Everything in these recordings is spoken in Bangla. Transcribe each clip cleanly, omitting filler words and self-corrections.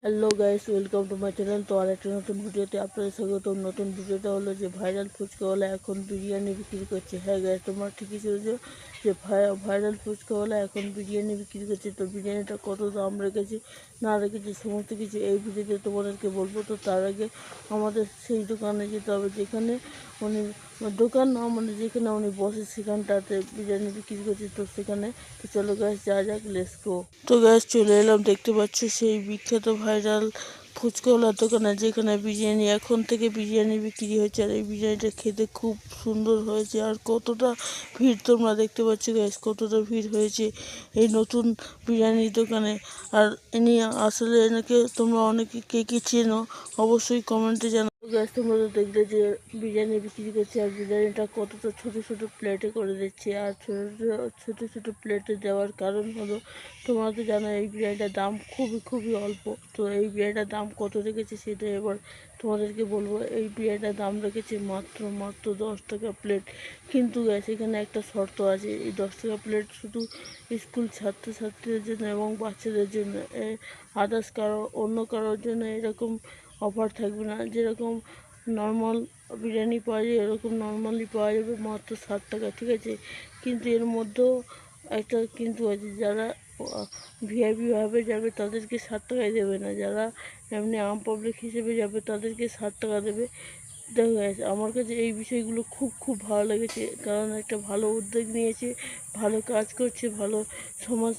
Hello guys, welcome to my channel. তো আর একটা নতুন ভিডিওতে আপনাদের স্বাগতম। নতুন ভিডিওটা হলো যে ভাইরাল ফুচকাওয়ালা এখন বিরিয়ানি বিক্রি করছে। হ্যাঁ গাইস, তোমরা ঠিকই শুনেছো যে ভাইরাল ফুচকাওয়ালা এখন বিরিয়ানি বিক্রি করছে। তো বিরিয়ানিটা কত দাম রেখেছে না রেখেছে সমস্ত কিছু এই ভিডিওতে তোমাদেরকে বলবো। তো তার আগে আমাদের সেই দোকানে যেতে হবে যেখানে উনি দোকান না মানে যেখানে উনি বসে সেখানটাতে বিরিয়ানি বিক্রি করছে। তো সেখানে তো চলো গাইস যা যাক, লেটস গো। তো গাইস চলে এলাম, দেখতে পাচ্ছ সেই বিখ্যাত ভাইরাল ফুচকাওয়ালার দোকানে যেখানে বিরিয়ানি এখন থেকে বিরিয়ানি বিক্রি হচ্ছে। আর এই বিরিয়ানিটা খেতে খুব সুন্দর হয়েছে। আর কতটা ভিড় তোমরা দেখতে পাচ্ছ গাইস, কতটা ভিড় হয়েছে এই নতুন বিরিয়ানির দোকানে। আর ইনি আসলে এনাকে তোমরা অনেকে কে কে চেনো অবশ্যই কমেন্টে জানাও। গাইস তোমরা তো দেখলে যে বিরিয়ানি বিক্রি করছে, আর বিরিয়ানিটা কতটা ছোট ছোট প্লেটে করে দিচ্ছে। আর ছোট ছোট প্লেটে দেওয়ার কারণ হলো তোমরা তো জানো এই বিরিয়ানিটার দাম খুবই অল্প। তো এই বিরিয়ানিটার দাম কত রেখেছে সেটা এবার তোমাদেরকে বলবো। এই বিরিয়ানিটার দাম রেখেছে মাত্র 10 টাকা প্লেট। কিন্তু গ্যাস এখানে একটা শর্ত আছে, এই 10 টাকা প্লেট শুধু স্কুল ছাত্রছাত্রীদের জন্য এবং বাচ্চাদের জন্য। আদার্স অন্য কারোর জন্য এরকম অফার থাকবে না। যেরকম নর্মাল বিরিয়ানি পাওয়া যায় এরকম নর্মালি পাওয়া যাবে মাত্র 60 টাকা, ঠিক আছে। কিন্তু এর মধ্যেও একটা কিন্তু আছে, যারা ভিআইপি ভাবে যাবে তাদেরকে 60 টাকায় দেবে না, যারা এমনি আম পাবলিক হিসেবে যাবে তাদেরকে 60 টাকা দেবে। দেখো guys, আমার কাছে এই বিষয়গুলো খুব ভালো লেগেছে, কারণ একটা ভালো উদ্যোগ নিয়েছে, ভালো কাজ করছে, ভালো সমাজ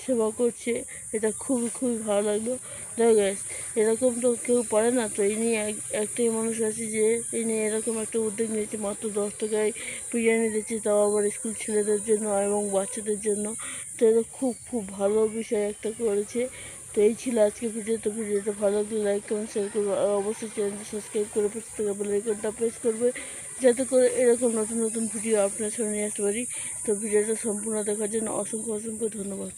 সেবা করছে। এটা খুবই ভালো লাগলো। দেখো guys, এরকম তো কেউ পারে না। তো এই নিয়ে একটাই মানুষ আছে যে এই নিয়ে এরকম একটা উদ্যোগ নিয়েছে, মাত্র 10 টাকায় বিরিয়ানি দিচ্ছে, তাও আবার স্কুল ছেলেদের জন্য এবং বাচ্চাদের জন্য। তো এটা খুব ভালো বিষয় একটা করেছে। তো এই ছিল আজকে ভিডিও। তো ভিডিওটা ভালো লাগলে লাইক কমেন্ট শেয়ার করবে, আর অবশ্যই চ্যানেলটি সাবস্ক্রাইব করে পাশে থাকা বেল আইকনটা প্রেস করবে, যাতে করে এরকম নতুন ভিডিও আপনার সামনে নিয়ে আসতে পারি। তো ভিডিওটা সম্পূর্ণ দেখার জন্য অসংখ্য ধন্যবাদ।